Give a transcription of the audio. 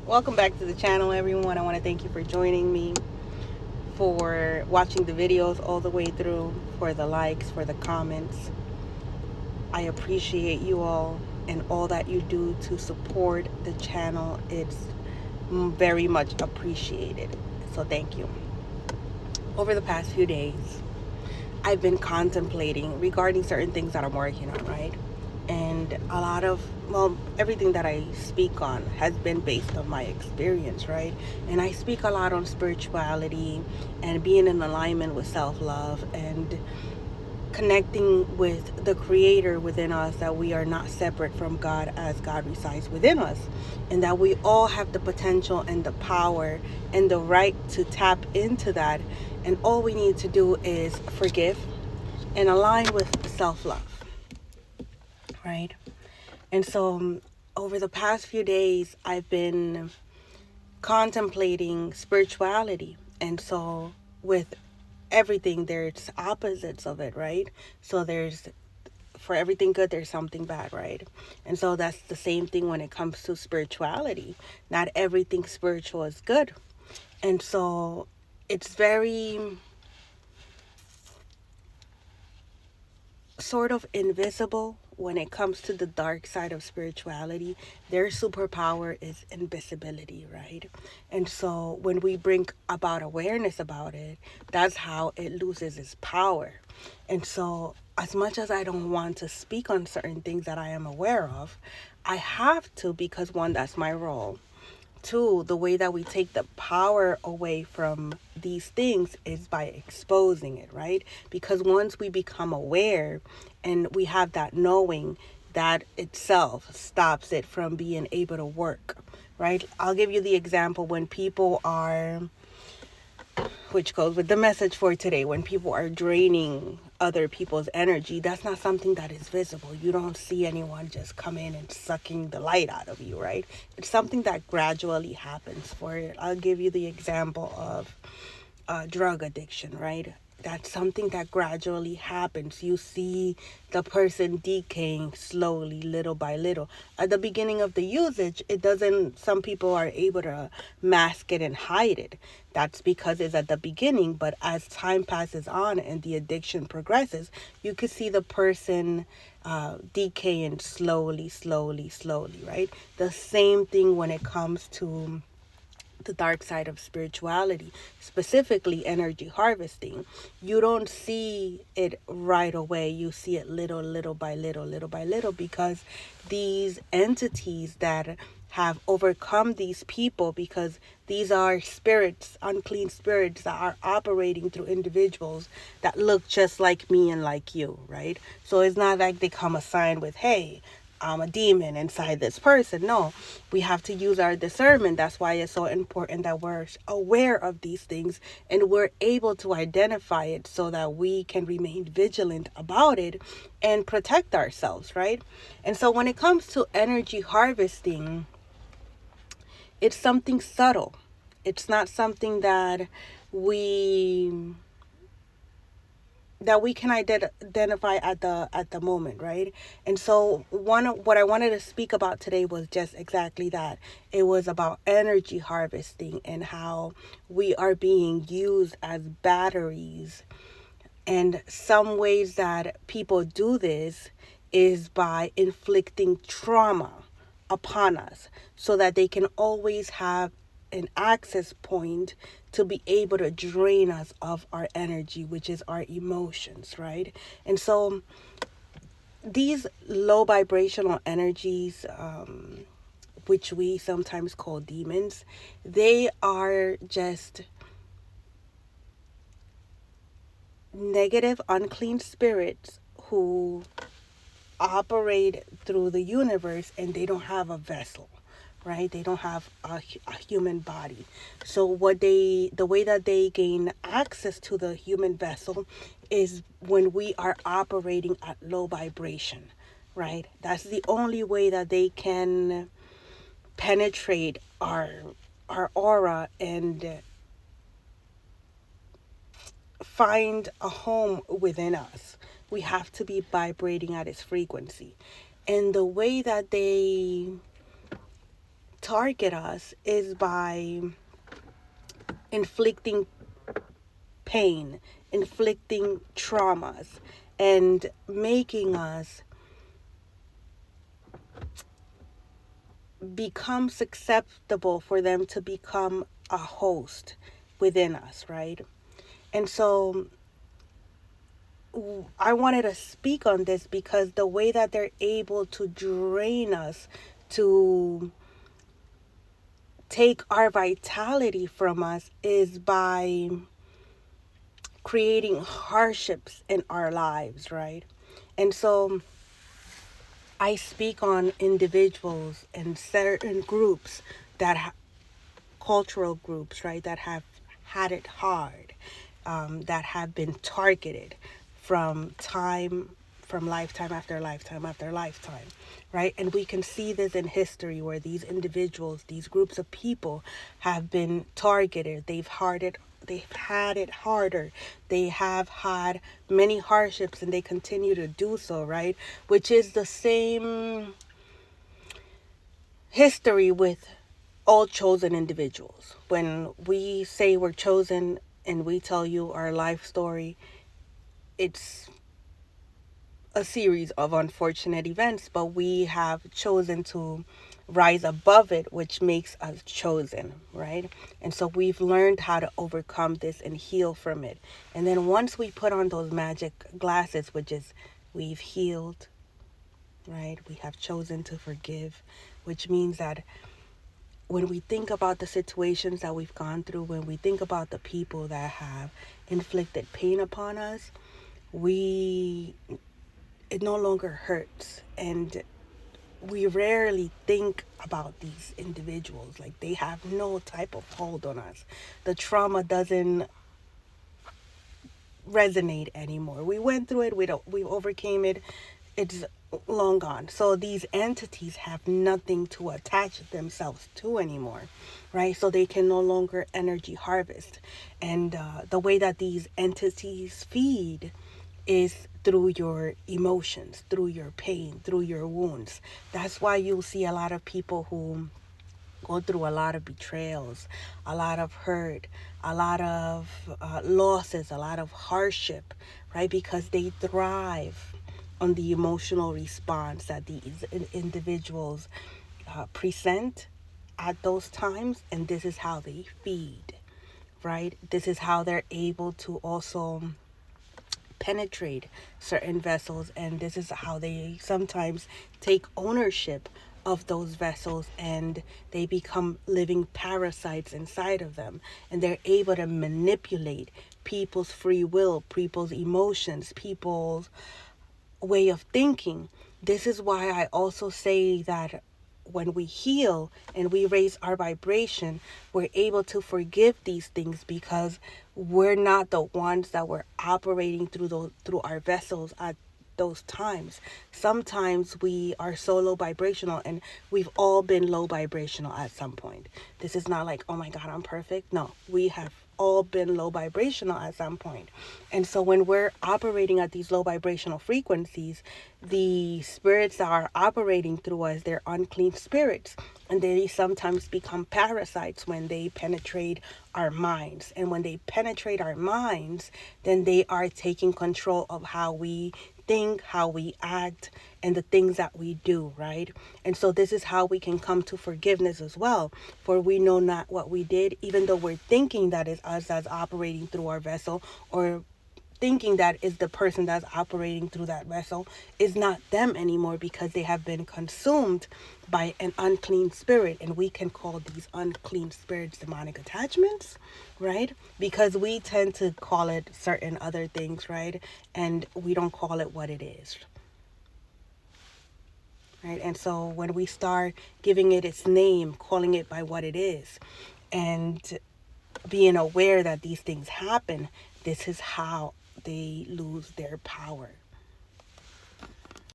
Welcome back to the channel, everyone. I want to thank you for joining me, for watching the videos all the way through, for the likes, for the comments. I appreciate you all and all that you do to support the channel. It's very much appreciated. So thank you. Over the past few days, I've been contemplating regarding certain things that I'm working on, right? And a lot of, everything that I speak on has been based on my experience, right? And I speak a lot on spirituality and being in alignment with self-love and connecting with the creator within us, that we are not separate from God as God resides within us, and that we all have the potential and the power and the right to tap into that. And all we need to do is forgive and align with self-love, right? And so over the past few days, I've been contemplating spirituality. And so with everything, there's opposites of it, right? So there's, for everything good, there's something bad, right? And so that's the same thing when it comes to spirituality. Not everything spiritual is good. And so it's very sort of invisible when it comes to the dark side of spirituality. Their superpower is invisibility, right? And so when we bring about awareness about it, that's how it loses its power. And so as much as I don't want to speak on certain things that I am aware of, I have to, because one, that's my role. Two, the way that we take the power away from these things is by exposing it, right? Because once we become aware and we have that knowing, that itself stops it from being able to work, right? I'll give you the example when people are, which goes with the message for today, when people are draining other people's energy, that's not something that is visible. You don't see anyone just come in and sucking the light out of you, right? It's something that gradually happens. For it, I'll give you the example of drug addiction, right? That's something that gradually happens. You see the person decaying slowly, little by little. At the beginning of the usage, it doesn't, some people are able to mask it and hide it. That's because it's at the beginning, but as time passes on and the addiction progresses, you could see the person decaying slowly, slowly, slowly, right? The same thing when it comes to the dark side of spirituality, specifically energy harvesting. You don't see it right away. You see it little by little by little, because these entities that have overcome these people, because these are spirits, unclean spirits that are operating through individuals that look just like me and like you, right? So it's not like they come assigned with, hey, I'm a demon inside this person. No, we have to use our discernment. That's why it's so important that we're aware of these things and we're able to identify it so that we can remain vigilant about it and protect ourselves, right? And so when it comes to energy harvesting, it's something subtle. It's not something that we can identify at the moment, right? And so what I wanted to speak about today was just exactly that. It was about energy harvesting and how we are being used as batteries. And some ways that people do this is by inflicting trauma upon us so that they can always have an access point to be able to drain us of our energy, which is our emotions, right? And so these low vibrational energies, which we sometimes call demons, they are just negative, unclean spirits who operate through the universe, and they don't have a vessel, right? They don't have a human body. So the way that they gain access to the human vessel is when we are operating at low vibration, right? That's the only way that they can penetrate our aura and find a home within us. We have to be vibrating at its frequency. And the way that they target us is by inflicting pain, inflicting traumas, and making us become susceptible for them to become a host within us, right? And so I wanted to speak on this because the way that they're able to drain us, to take our vitality from us, is by creating hardships in our lives, right? And so I speak on individuals and certain groups cultural groups, right, that have had it hard, that have been targeted from lifetime after lifetime after lifetime, right? And we can see this in history where these individuals, these groups of people have been targeted. They've had it harder. They have had many hardships and they continue to do so, right? Which is the same history with all chosen individuals. When we say we're chosen and we tell you our life story, it's a series of unfortunate events, but we have chosen to rise above it, which makes us chosen, right? And so we've learned how to overcome this and heal from it. And then once we put on those magic glasses, which is we've healed, right? We have chosen to forgive, which means that when we think about the situations that we've gone through, when we think about the people that have inflicted pain upon us, it no longer hurts. And we rarely think about these individuals. Like, they have no type of hold on us. The trauma doesn't resonate anymore. We went through it, we overcame it, it's long gone. So these entities have nothing to attach themselves to anymore, right? So they can no longer energy harvest. And the way that these entities feed is through your emotions, through your pain, through your wounds. That's why you'll see a lot of people who go through a lot of betrayals, a lot of hurt, a lot of losses, a lot of hardship, right? Because they thrive on the emotional response that these individuals present at those times. And this is how they feed, right? This is how they're able to also penetrate certain vessels, and this is how they sometimes take ownership of those vessels, and they become living parasites inside of them, and they're able to manipulate people's free will, people's emotions, people's way of thinking. This is why I also say that when we heal and we raise our vibration, we're able to forgive these things because we're not the ones that were operating through our vessels at those times. Sometimes we are so low vibrational, and we've all been low vibrational at some point. This is not like, oh my God, I'm perfect. No, we have all been low vibrational at some point. And so when we're operating at these low vibrational frequencies, the spirits that are operating through us, they're unclean spirits, and they sometimes become parasites when they penetrate our minds. And when they penetrate our minds, then they are taking control of how we think, how we act, and the things that we do, right? And so this is how we can come to forgiveness as well. For we know not what we did, even though we're thinking that is us that's operating through our vessel, or thinking that is the person that's operating through that vessel, is not them anymore, because they have been consumed by an unclean spirit. And we can call these unclean spirits demonic attachments, right? Because we tend to call it certain other things, right? And we don't call it what it is, right? And so when we start giving it its name, calling it by what it is, and being aware that these things happen, this is how they lose their power,